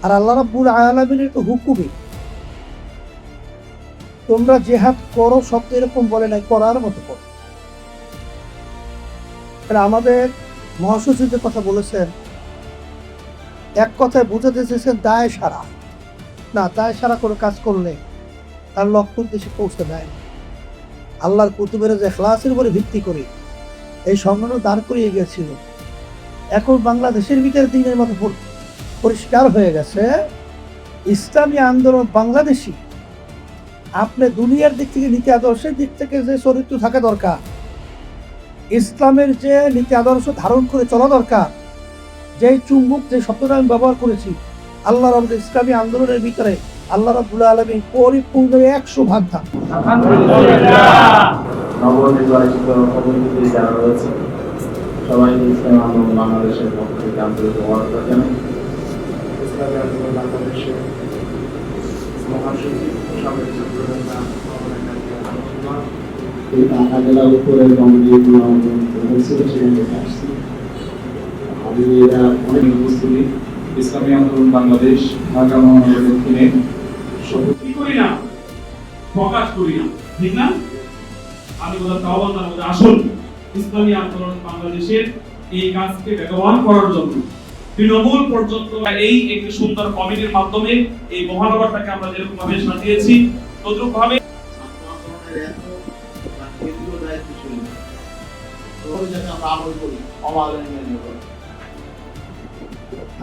আর আল্লাহ রাব্বুল আলামিনের তো হুকুমই তোমরা জিহাদ করো, শব্দ এরকম বলে নাই, করার মতো করো। আমাদের মহাসচিব যে কথা বলেছেন, এক কথায় বুঝাতে চেয়েছেন দায় সারা। না, দায় সারা করে কাজ করলে তার লক্ষ্য উদ্দেশ্যে পৌঁছে দেয়। আল্লাহর কুতুবের যে ইখলাসের উপরে ভিত্তি করে এই সংগঠন দাঁড় করিয়ে গিয়েছিল, এখন বাংলাদেশের ভিতরে দিনের মতো পরিষ্কার হয়ে গেছে ইসলামী আন্দোলন বাংলাদেশি। আপনি দুনিয়ার দিক থেকে নীতি আদর্শের দিক থেকে যে চরিত্র থাকা দরকার, ইসলামের যে নীতি আদর্শ ধারণ করে চলা দরকার, যেই চুম্বক যে শব্দটা আমি ব্যবহার করেছি, আল্লাহ রাব্বুল ইসলামী আন্দোলনের ভিতরে আল্লাহ রাব্বুল আলামিন পরিপূর্ণ 100% ধাপ। নবনির্বাচিত প্রতিনিধি যারা রয়েছে সবাইকে ইসলামী আন্দোলন বাংলাদেশের পক্ষ থেকে আন্তরিক মোবারকবাদ জানাই। ইসলামী আন্দোলন বাংলাদেশের মহাসচিব সাবেক ঢাকা জেলার উপরে আমি এরা অনেক উপস্থিতি ইসলামী আন্দোলন বাংলাদেশ ঢাকা মহানগর দক্ষিণে কি করি না, প্রকাশ করি না, ঠিক না? আমি বললাম তাওবান্দার মধ্যে আসুন ইসলামী আন্দোলন বাংলাদেশের এই কাজকে বেগবান করার জন্য তৃণমূল পর্যন্ত এই একটি সুন্দর কমিটির মাধ্যমে এই মহানগরটাকে আমরা যেরকম ভাবে সাজিয়েছি তদ্রুপ ভাবে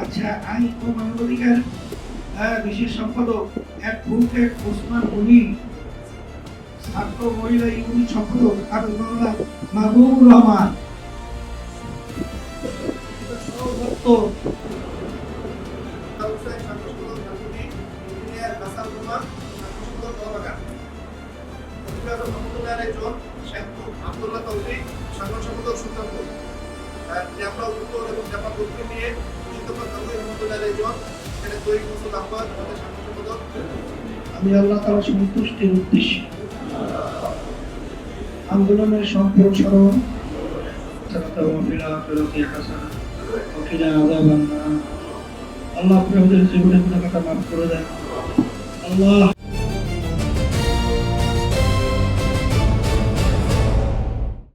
আচ্ছা, আইন ও মানবাধিকার বিশেষ সম্পাদক অ্যাডভোকেট ওসমান গনি, ছাত্র মহিলা ইউনিট সম্পাদক মাহবুবুর রহমান, আমি আল্লাহ তাআলার সন্তুষ্টির উদ্দেশ্যে আন্দোলনের সম্প্রসারণ আল্লাহ আপনি আমাদের জীবনে গুনাহ মাফ করে দেন। আল্লাহ